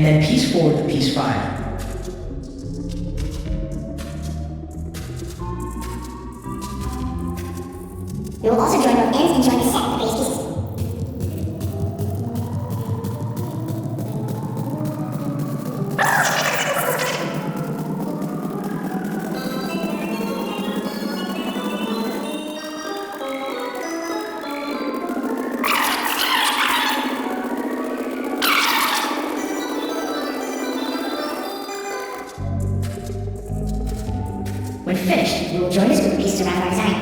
and then piece 4 to piece 5. We will also join both ends and join the set of the base pieces. When finished, we will join the scoop pieces around our design.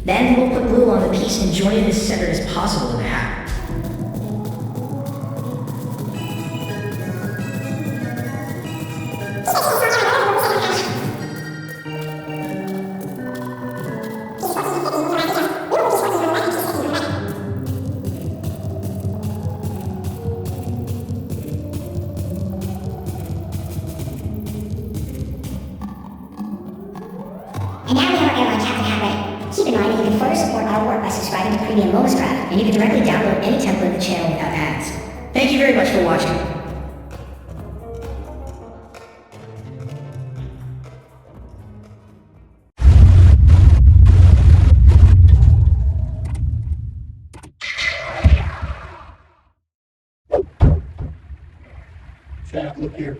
Then we'll put glue on the piece and join it as centered as possible in the hat. And now we have our airline captain hat ready. Keep in mind that you can further support our work by subscribing to Premium Bonus Craft, and you can directly download any template of the channel without ads. Thank you very much for watching. Chat, look here.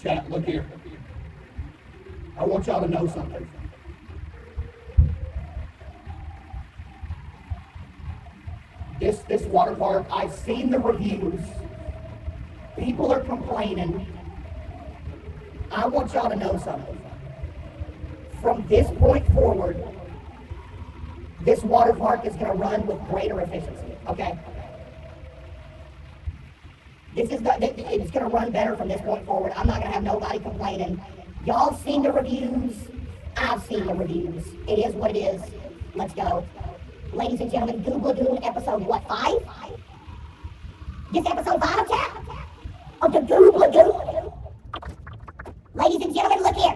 Chat, look here. I want y'all to know something. This water park, I've seen the reviews. People are complaining. I want y'all to know something. From this point forward, this water park is going to run with greater efficiency, okay? It's going to run better from this point forward. I'm not going to have nobody complaining. Y'all seen the reviews. I've seen the reviews. It is what it is. Let's go. Ladies and gentlemen, Google Lagoon episode, what, 5? This episode 5, chat? Of the Google Lagoon. Ladies and gentlemen, look here.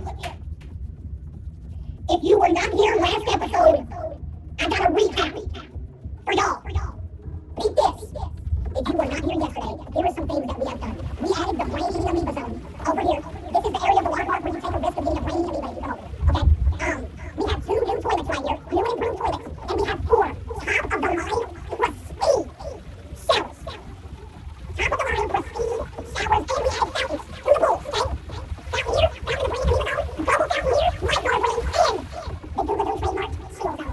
If you were not here last episode, I got a recap for y'all. Read this. If you were not here yesterday, here are some things that we have done. We added the brainy amoeba zone over here. This is the area of the water park where you take a risk of being a brainy amoeba if you come over. Okay? We have 2 new toilets right here, new and improved toilets, and we have 4 top of the line prestige showers. Top of the line prestige showers, and we added fountains to the pool. Okay? Fountain here, fountain in the brainy amoeba zone, bubble fountain here, white water brain, and the Google Lagoon trademark shield zone.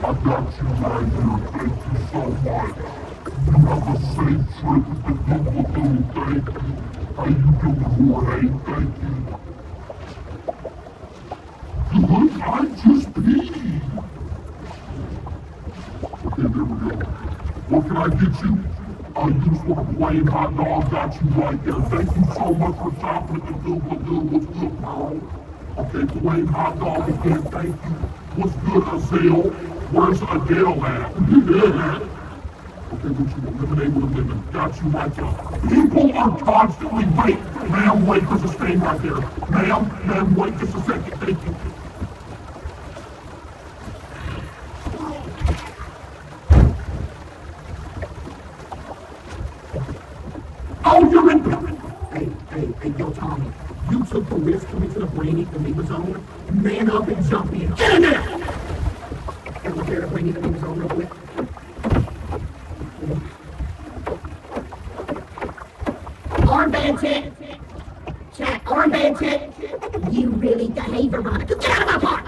I got you right here. Thank you so much. You have a safe trip with the Google. Thank you. How you doing, Jorge? Thank you. Good, I just peed. Okay, there we go. What can I get you? You just want a plain hot dog, got you right there. Thank you so much for shopping at the Google. What's good, Carl? Okay, plain hot dog again, thank you. What's good, Azale? Where's Adele at? Okay, what you want? Lemonade with a lemon. Got you right there. People are constantly wait. Ma'am, wait, there's a stain right there. Ma'am, wait just a second, thank you. Oh, you're in there. Hey, yo, Tommy. You took the risk coming to the Brainy Amoeba Zone. Man up and jump in. Get in there! Everyone care to Brainy Amoeba Zone real quick? Armband check. Chat, armband check. You really behave, Veronica. Get out of my park!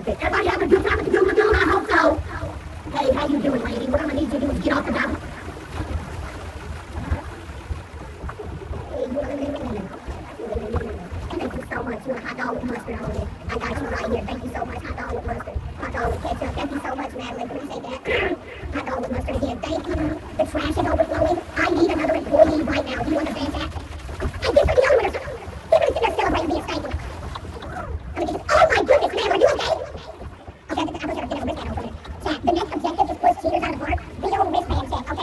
Okay, everybody having a good time at the Google? I hope so. Hey, how you doing, lady? What I'm gonna need you to do is get off the dock. Thank you so much. You want hot dog with mustard on it. I got you right here. Thank you so much. Hot dog with mustard. Hot dog with ketchup. Thank you so much, Madeline. Appreciate that. Hot dog with mustard again. Thank you. The trash is overflowing. I need another employee right now. Do you understand that? I get for the other one or something. They're gonna sit there celebrating being stanky. Oh my goodness, man, are you okay? Okay, I'm gonna get a wristband over it. Chat, the next objective is push cheaters out of the park. Video wristband check, okay?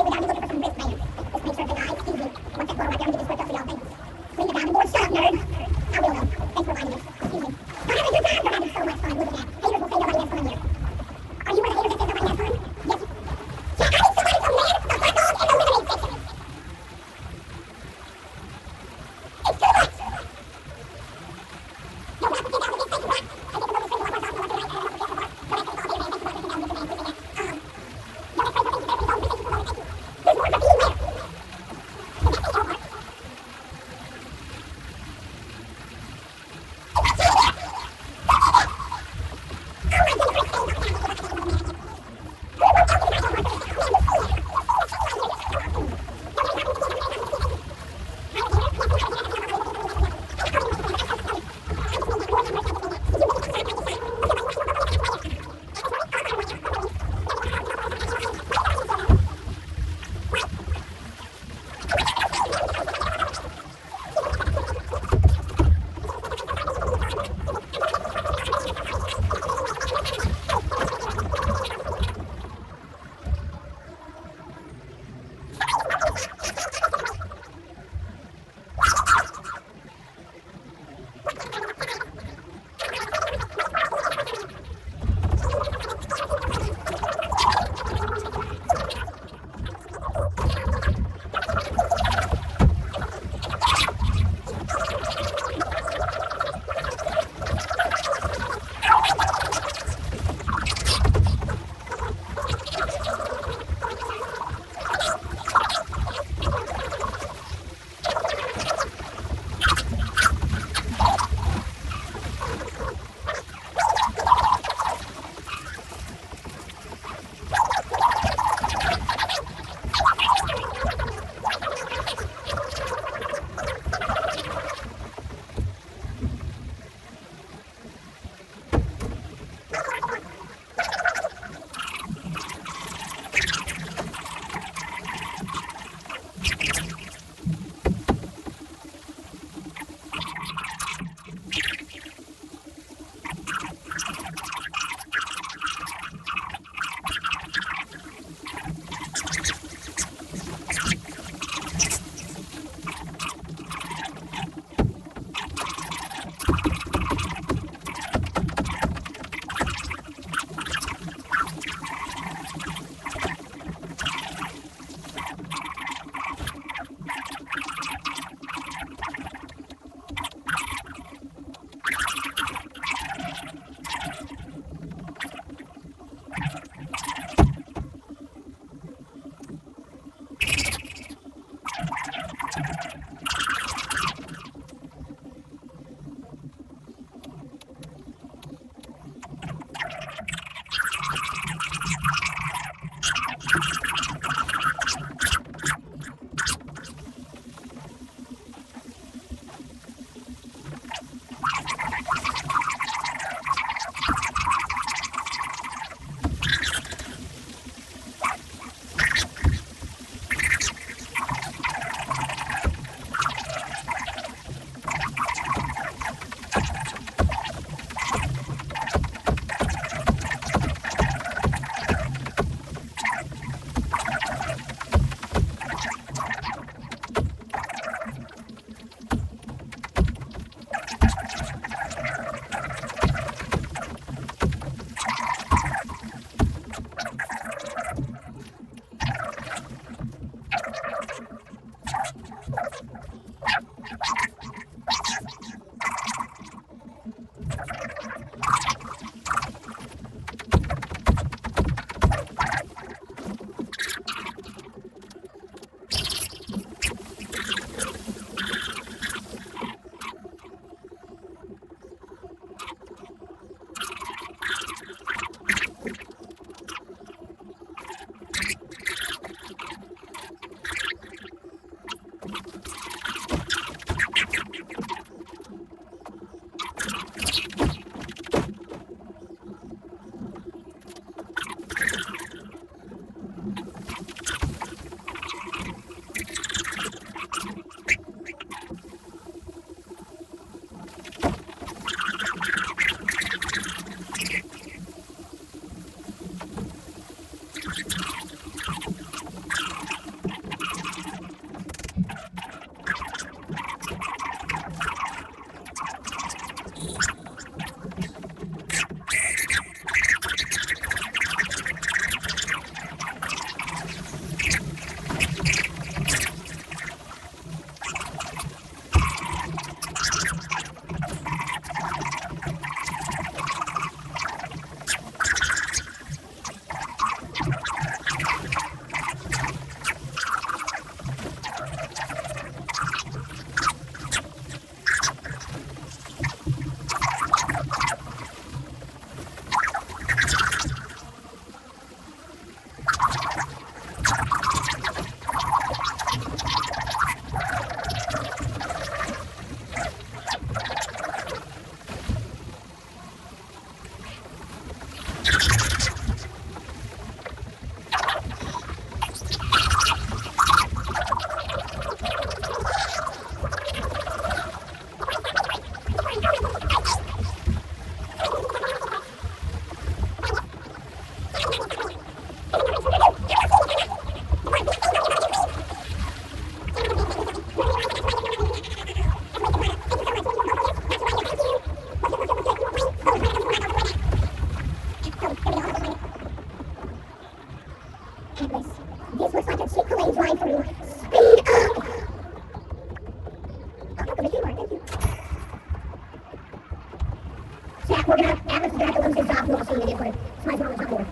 good. Somebody's on the jump board.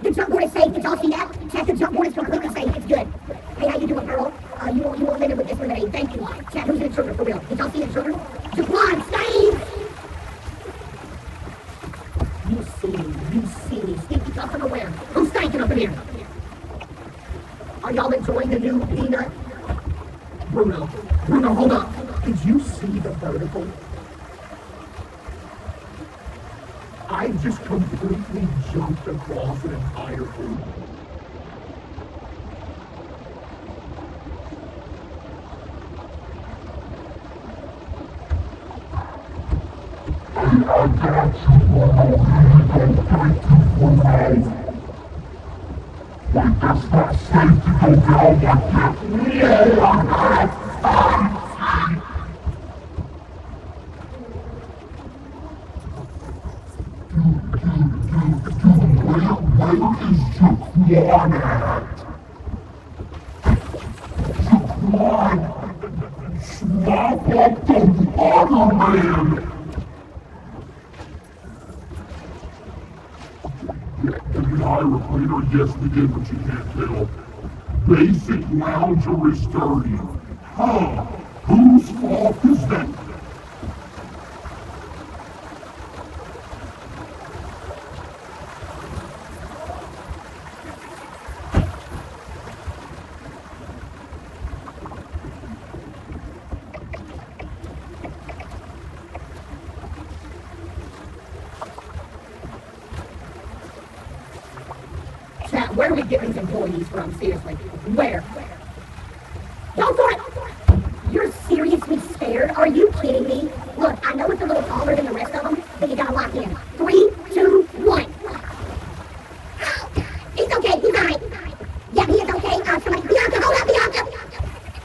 The jump board is safe. Did y'all see that? Chat, the jump board is completely safe. It's good. Hey, how you doing, girl? You won't live with this lemonade. Thank you. Chat, who's the intruder for real? Did y'all see the intruder? Jaquan, Steve! You see me. Stinky come from nowhere. Who's stinking up in here? Are y'all enjoying the new peanut? Bruno, hold up. Did you see the vertical? I just completely jumped across an entire loop. I got you, Bruno. Here you go. Thank you, Bruno. Wait, that's not safe to go down like that. No, I'm not. Where is Jaquan at? Jaquan! Snap up the water, man! Did we hire a cleaner? Yes, we did, but you can't tell. Basic lounger is dirty. Huh? Whose fault is that? Where do we get these employees from? Seriously. Where? Go for it! You're seriously scared? Are you kidding me? Look, I know it's a little taller than the rest of them, but you gotta lock in. 3, 2, 1. He's okay, he's alright. Yeah, he is okay. Somebody, Bianca, hold up, Bianca!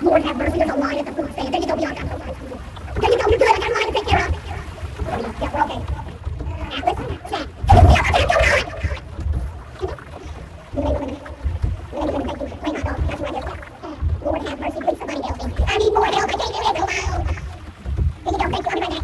Lord have mercy, there's a line at the food stand. There you go, Bianca. There you go, you're good. I got a line to take care of. Yeah, we're okay. Atlas, chat. Bianca, what's going on? Lord have mercy, please somebody help me. I need more help, I can't do it, hello! There you go, thank you, I'll be right back.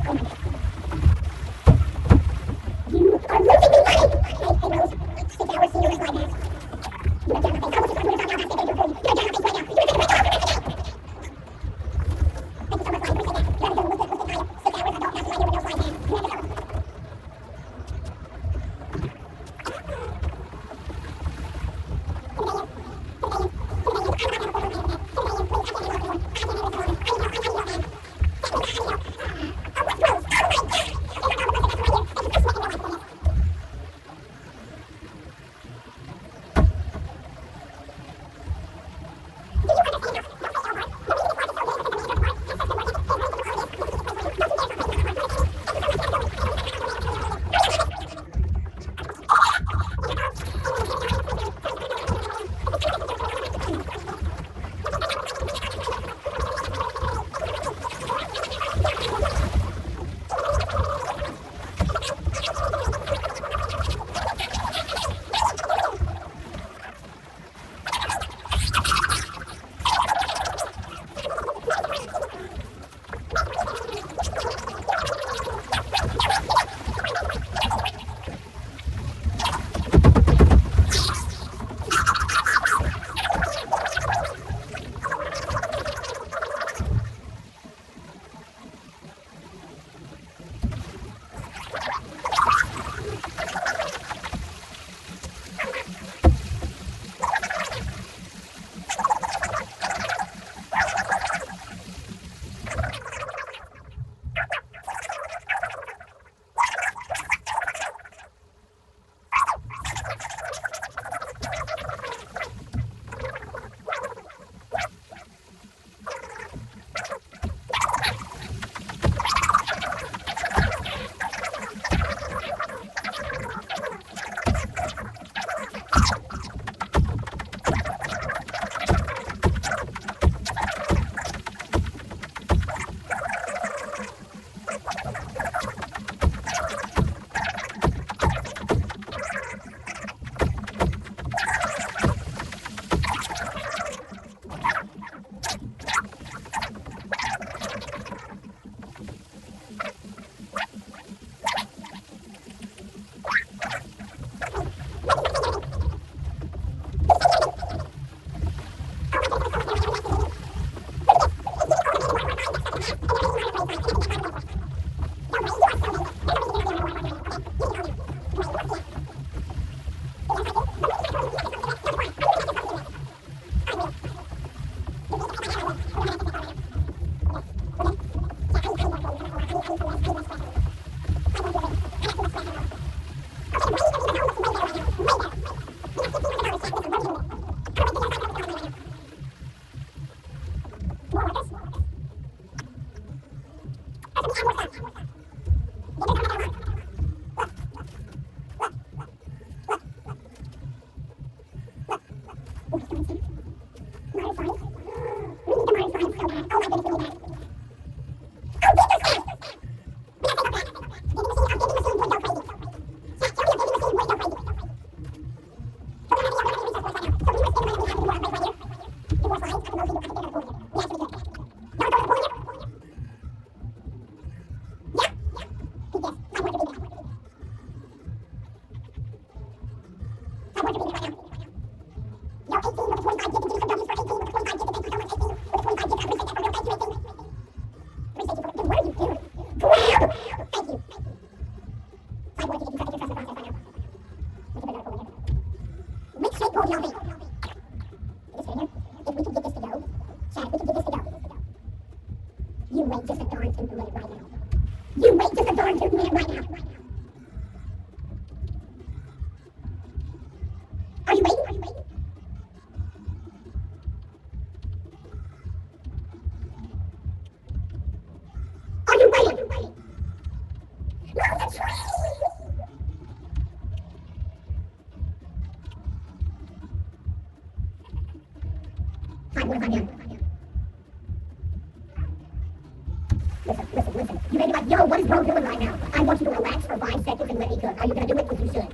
You may be like, yo, what is bro doing right now? I want you to relax for 5 seconds and let me cook. Are you gonna do it? Because you should.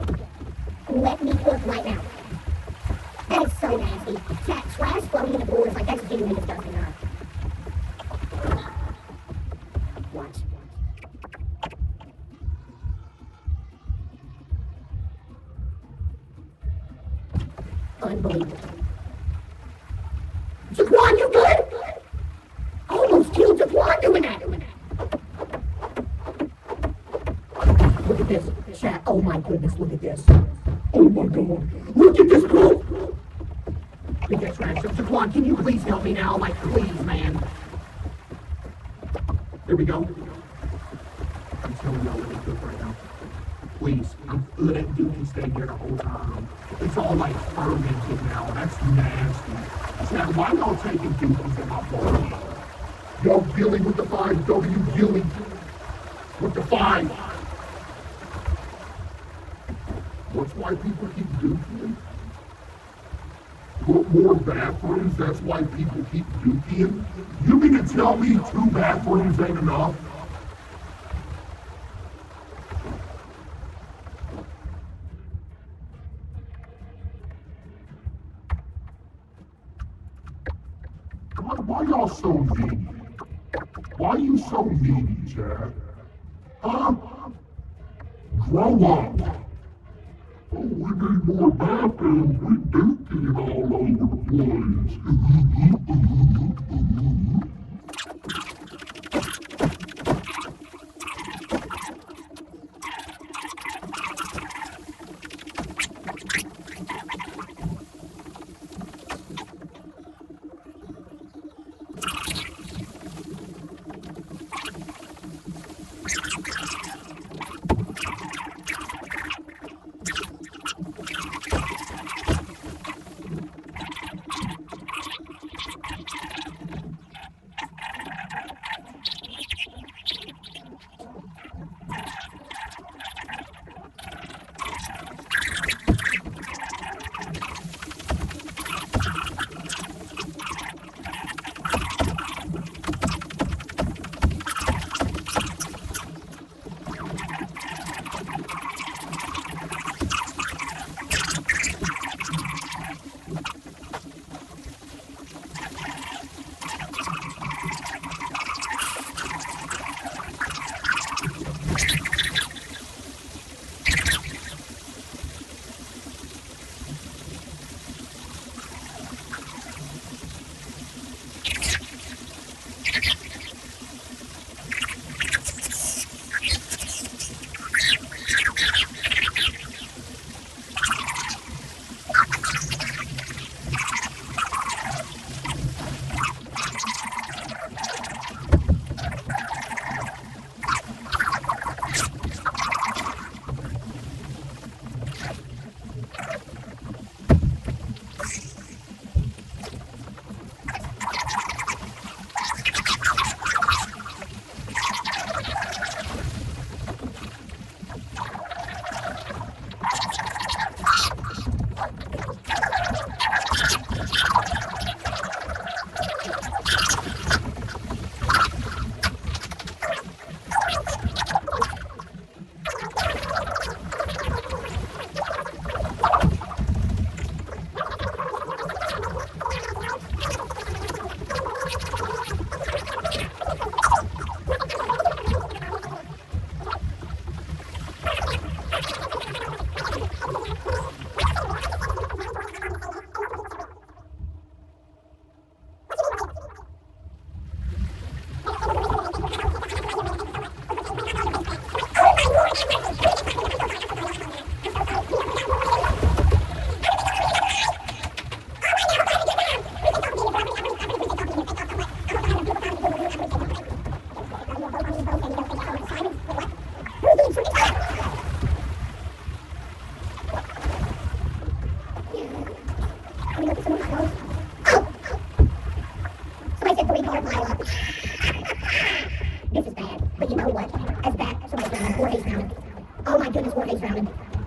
Let me cook right now. That is so nasty. Trash floating in the floor is like, that's genuinely disgusting, huh? Watch. Unbelievable. Jaquan, you good? Almost killed Jaquan doing that. Look at this, chat. Oh my goodness, look at this. Oh my god. Look at this, bro. Big X Rack. Jaquan, can you please help me now? Like, please, man. There we go. I'm telling y'all what it's good right now. Please, let Dookie stay here the whole time. It's all like fermented now. That's nasty. Chat, why y'all taking Dookies in my body? Y'all dealing with the 5W dealing with the 5. What's why people keep dookie? Put more bathrooms, that's why people keep dookie. You mean to tell me 2 bathrooms ain't enough? Why y'all so mean? Why you so mean, Chad? Huh? Grow up. Oh, we need more bathrooms. We dookie all over the place.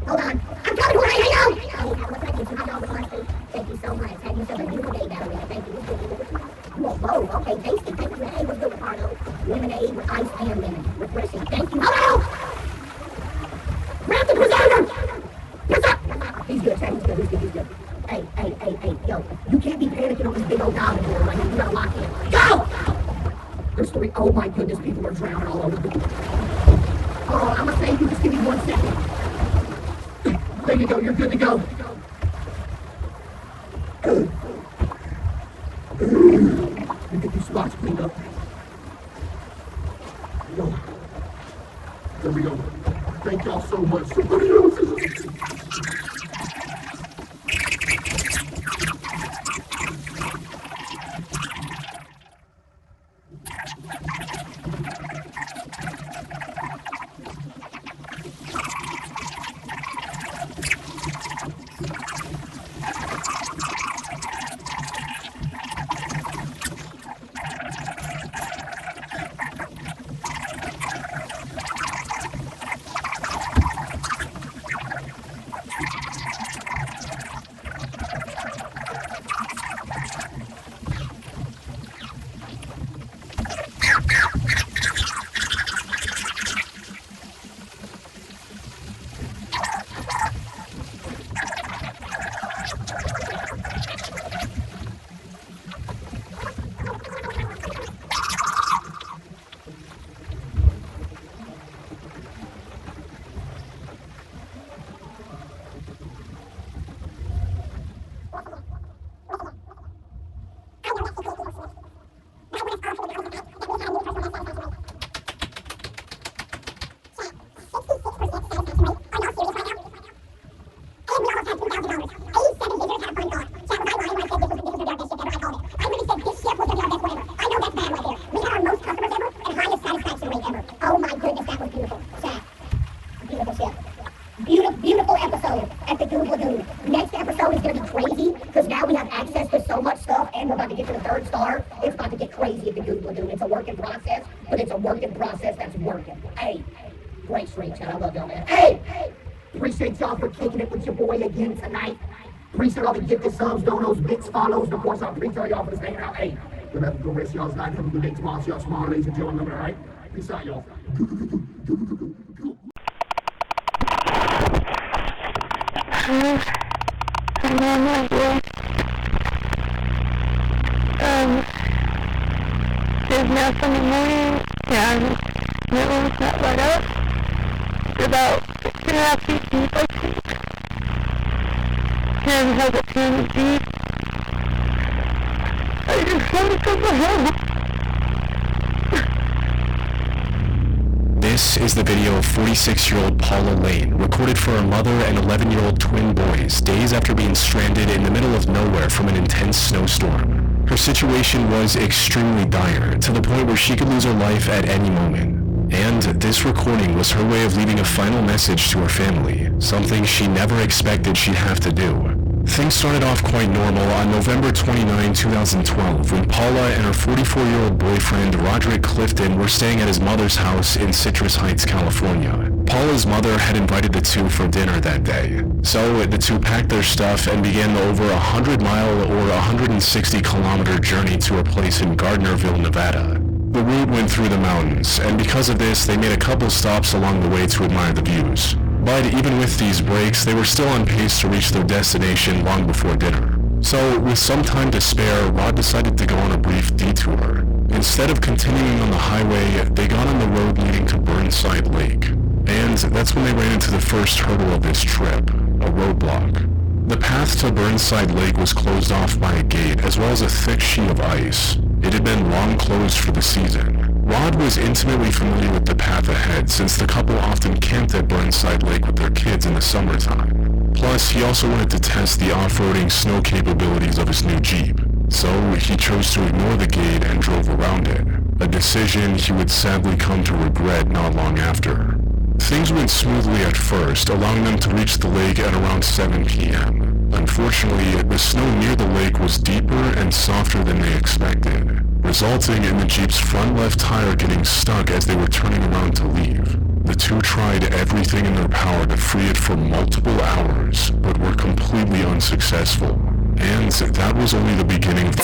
Hold on. I'm coming, Jorge, hang on! Thank you so much. Have yourself a beautiful day, Valerie. Thank you. Whoa, okay, tasty. Thank you. Hey, what's good, Ricardo? Lemonade with ice and lemon. Refreshing. Thank you. Oh, no! Grab the preserver! Preserve! He's good, Chad. He's good. Hey, yo. You can't be panicking on this big old dog anymore right now. You gotta lock in. Go! There's 3. Oh my goodness, people are drowning all over the place. Oh, I'm gonna save you. Just give me 1 second. There you go. You're good to go. Good. Let me get these spots cleaned up. There we go. Thank y'all so much. Somebody else is... Beautiful episode at the Google Lagoon. Next episode is going to be crazy because now we have access to so much stuff and we're about to get to the 3rd star. It's about to get crazy at the Google Lagoon. It's a work in process, but it's a work in process that's working. Hey, great stream, chat. I love y'all, man. Hey, appreciate y'all for kicking it with your boy again tonight. Appreciate all the gifted subs, donos, bits, follows, and of course I appreciate y'all for just hanging out. Hey, good have a good rest of y'all's night. Have a good day tomorrow. See y'all tomorrow, ladies and gentlemen. All right? Peace out, y'all. It's now Sunday morning, and my room's not light up. It's about 6.5 feet deep, I think. And has a pan deep. I just want to come home. This is the video of 46-year-old Paula Lane, recorded for her mother and 11-year-old twin boys, days after being stranded in the middle of nowhere from an intense snowstorm. Her situation was extremely dire, to the point where she could lose her life at any moment. And this recording was her way of leaving a final message to her family, something she never expected she'd have to do. Things started off quite normal on November 29, 2012, when Paula and her 44-year-old boyfriend, Roderick Clifton, were staying at his mother's house in Citrus Heights, California. Paula's mother had invited the two for dinner that day. So the two packed their stuff and began the over 100-mile or 160-kilometer journey to a place in Gardnerville, Nevada. The route went through the mountains, and because of this, they made a couple stops along the way to admire the views. But even with these breaks, they were still on pace to reach their destination long before dinner. So, with some time to spare, Rod decided to go on a brief detour. Instead of continuing on the highway, they got on the road leading to Burnside Lake. And that's when they ran into the first hurdle of this trip, a roadblock. The path to Burnside Lake was closed off by a gate, as well as a thick sheet of ice. It had been long closed for the season. Rod was intimately familiar with the path ahead, since the couple often camped at Burnside Lake with their kids in the summertime. Plus, he also wanted to test the off-roading snow capabilities of his new Jeep. So, he chose to ignore the gate and drove around it, a decision he would sadly come to regret not long after. Things went smoothly at first, allowing them to reach the lake at around 7 p.m. Unfortunately, the snow near the lake was deeper and softer than they expected, resulting in the Jeep's front left tire getting stuck as they were turning around to leave. The two tried everything in their power to free it for multiple hours, but were completely unsuccessful. And that was only the beginning of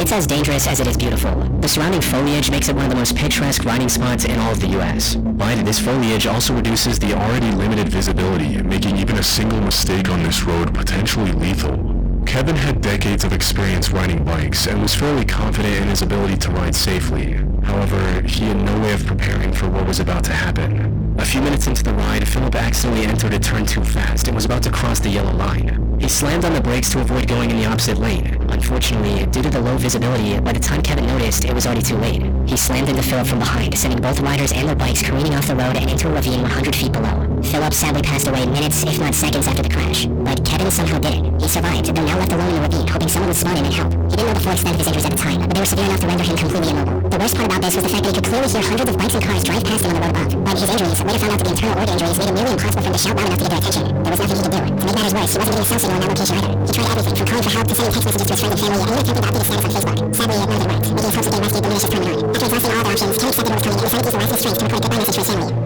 It's as dangerous as it is beautiful. The surrounding foliage makes it one of the most picturesque riding spots in all of the U.S. But this foliage also reduces the already limited visibility, making even a single mistake on this road potentially lethal. Kevin had decades of experience riding bikes and was fairly confident in his ability to ride safely. However, he had no way of preparing for what was about to happen. A few minutes into the ride, Philip accidentally entered a turn too fast and was about to cross the yellow line. He slammed on the brakes to avoid going in the opposite lane. Unfortunately, due to the low visibility, by the time Kevin noticed, it was already too late. He slammed into Philip from behind, sending both riders and their bikes careening off the road and into a ravine 100 feet below. Philip sadly passed away minutes, if not seconds, after the crash. But Kevin somehow didn't. He survived, though now left alone in the ravine, hoping someone would spawn in and help. He didn't know the full extent of his injuries at the time, but they were severe enough to render him completely immobile. The worst part about this was the fact that he could clearly hear hundreds of bikes and cars drive past him on the road above. But his injuries, later found out to be internal organ injuries, made it nearly impossible for him to shout loud enough to get their attention. There was nothing he could do. To make matters worse, he wasn't getting cell signal in that location either. He tried everything, from calling for help to sending text messages to his friends and family, and even attempted to update his status on Facebook. Sadly, none of it worked, making his hopes of getting rescued diminish as time went on. After exhausting all other options, Ken accepted what was coming and decided to use the last of his strength to record a goodbye message for his family.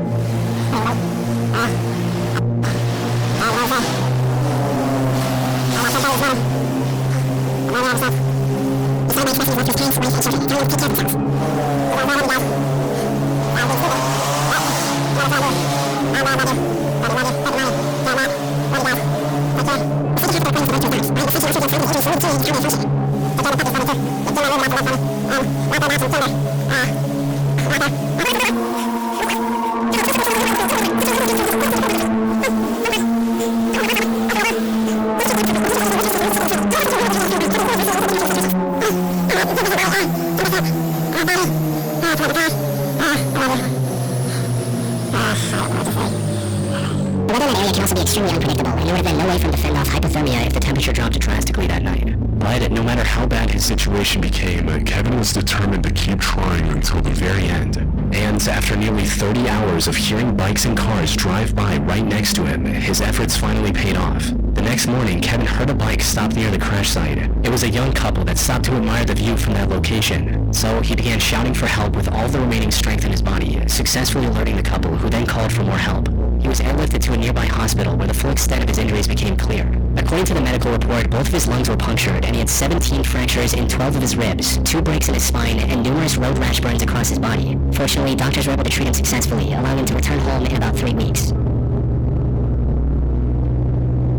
Situation became, Kevin was determined to keep trying until the very end. And after nearly 30 hours of hearing bikes and cars drive by right next to him, his efforts finally paid off. The next morning, Kevin heard a bike stop near the crash site. It was a young couple that stopped to admire the view from that location. So he began shouting for help with all the remaining strength in his body, successfully alerting the couple, who then called for more help. He was airlifted to a nearby hospital where the full extent of his injuries became clear. According to the medical report, both of his lungs were punctured and he had 17 fractures in 12 of his ribs, 2 breaks in his spine, and numerous road rash burns across his body. Fortunately, doctors were able to treat him successfully, allowing him to return home in about 3 weeks.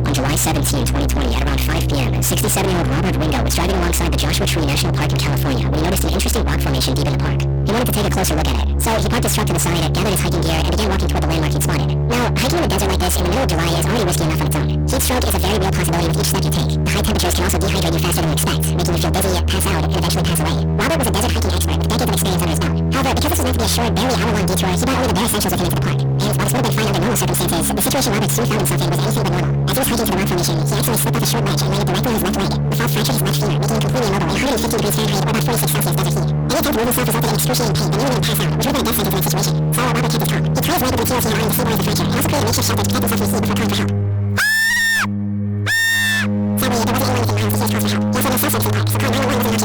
On July 17, 2020, at around 5 p.m., 67-year-old Robert Ringo was driving alongside the Joshua Tree National Park in California when he noticed an interesting rock formation deep in the park. He wanted to take a closer look at it, so he parked his truck to the side, gathered his hiking gear, and began walking toward the landmark he'd spotted. Now, hiking in a desert like this in the middle of July is already risky enough on its own. Heat stroke is a very real possibility with each step you take. The high temperatures can also dehydrate you faster than you expect, making you feel dizzy, pass out, and eventually pass away. Robert was a desert hiking expert with decades of experience under his belt. However, because this was meant to be a short, barely hour-long detour, he brought only the bare essentials with him into the park. And while this would have been fine under normal circumstances, the situation Robert soon found himself in was anything but normal. As he was hiking to the rock formation, he accidentally slipped off a short ledge and landed directly on his left leg. The fall fractured his left femur, making him completely immobile in 150 degrees Fahrenheit or about 46 Celsius desert heat. Any attempt to move himself resulted in excruciating pain, and nearly pass out, which would have been a death sentence in that situation. So Robert kept his calm. He cleared his leg with materials he had on the seaboard of the fracture, and also created a makeshift shelter to protect himself from the heat before calling for help. Sadly, there wasn't anyone within miles, so he was calls for help. He also knew cell service in the park, so calling 911 was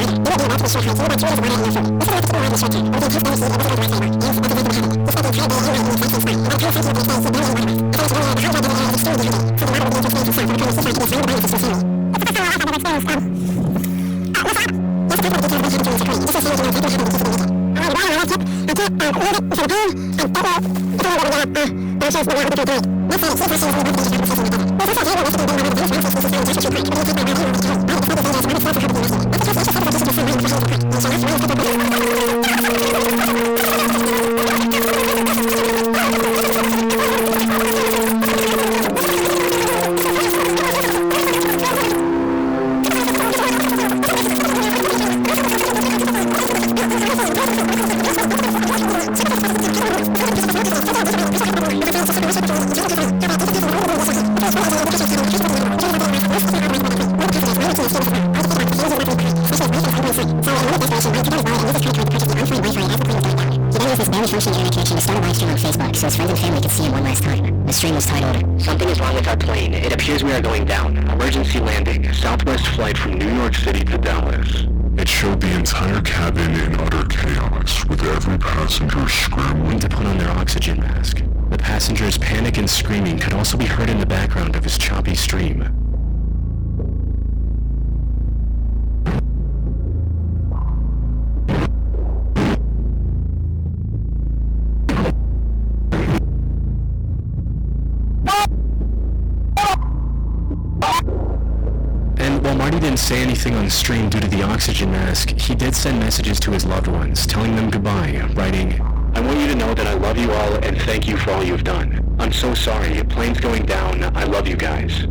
Something is wrong with our plane. It appears we are going down. Emergency landing. Southwest flight from New York City to Dallas. It showed the entire cabin in utter chaos, with every passenger scrambling To put on their oxygen mask. The passenger's panic and screaming could also be heard in the background of his choppy stream. Marty didn't say anything on the stream due to the oxygen mask. He did send messages to his loved ones, telling them goodbye, writing, I want you to know that I love you all and thank you for all you've done. I'm so sorry. Plane's going down. I love you guys.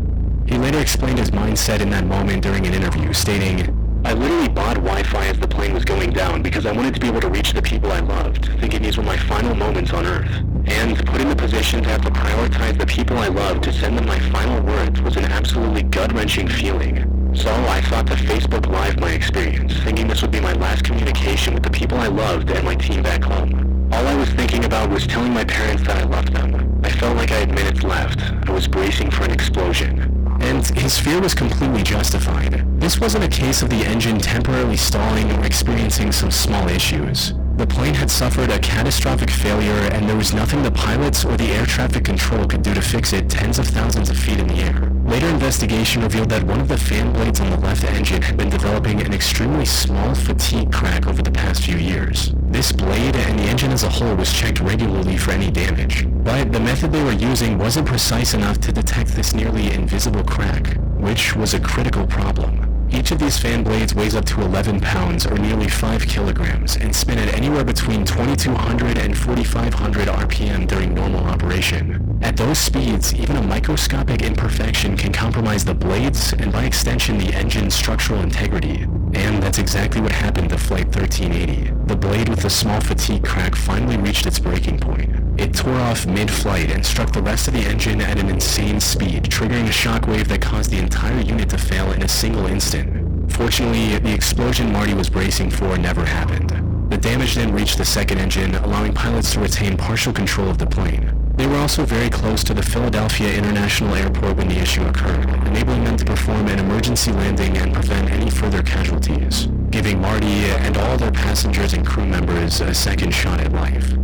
He later explained his mindset in that moment during an interview, stating, I literally bought Wi-Fi as the plane was going down because I wanted to be able to reach the people I loved, thinking these were my final moments on Earth. And put in the position to have to prioritize the people I loved to send them my final words was an absolutely gut-wrenching feeling. So I thought to Facebook Live my experience, thinking this would be my last communication with the people I loved and my team back home. All I was thinking about was telling my parents that I loved them. I felt like I had minutes left. I was bracing for an explosion. And his fear was completely justified. This wasn't a case of the engine temporarily stalling or experiencing some small issues. The plane had suffered a catastrophic failure, and there was nothing the pilots or the air traffic control could do to fix it tens of thousands of feet in the air. Later investigation revealed that one of the fan blades on the left engine had been developing an extremely small fatigue crack over the past few years. This blade and the engine as a whole was checked regularly for any damage, but the method they were using wasn't precise enough to detect this nearly invisible crack, which was a critical problem. Each of these fan blades weighs up to 11 pounds or nearly 5 kilograms and spin at anywhere between 2200 and 4500 RPM during normal operation. At those speeds, even a microscopic imperfection can compromise the blades and by extension the engine's structural integrity. And that's exactly what happened to Flight 1380. The blade with the small fatigue crack finally reached its breaking point. It tore off mid-flight and struck the rest of the engine at an insane speed, triggering a shockwave that caused the entire unit to fail in a single instant. Fortunately, the explosion Marty was bracing for never happened. The damage then reached the second engine, allowing pilots to retain partial control of the plane. They were also very close to the Philadelphia International Airport when the issue occurred, enabling them to perform an emergency landing and prevent any further casualties, giving Marty and all their passengers and crew members a second shot at life.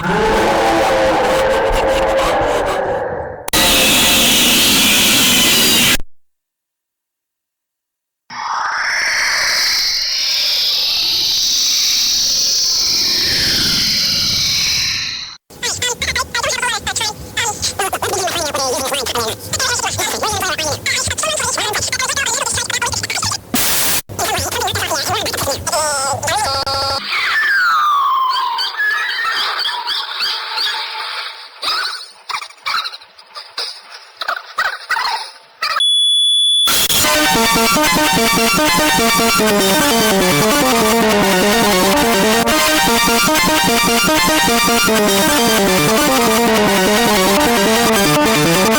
Thank you.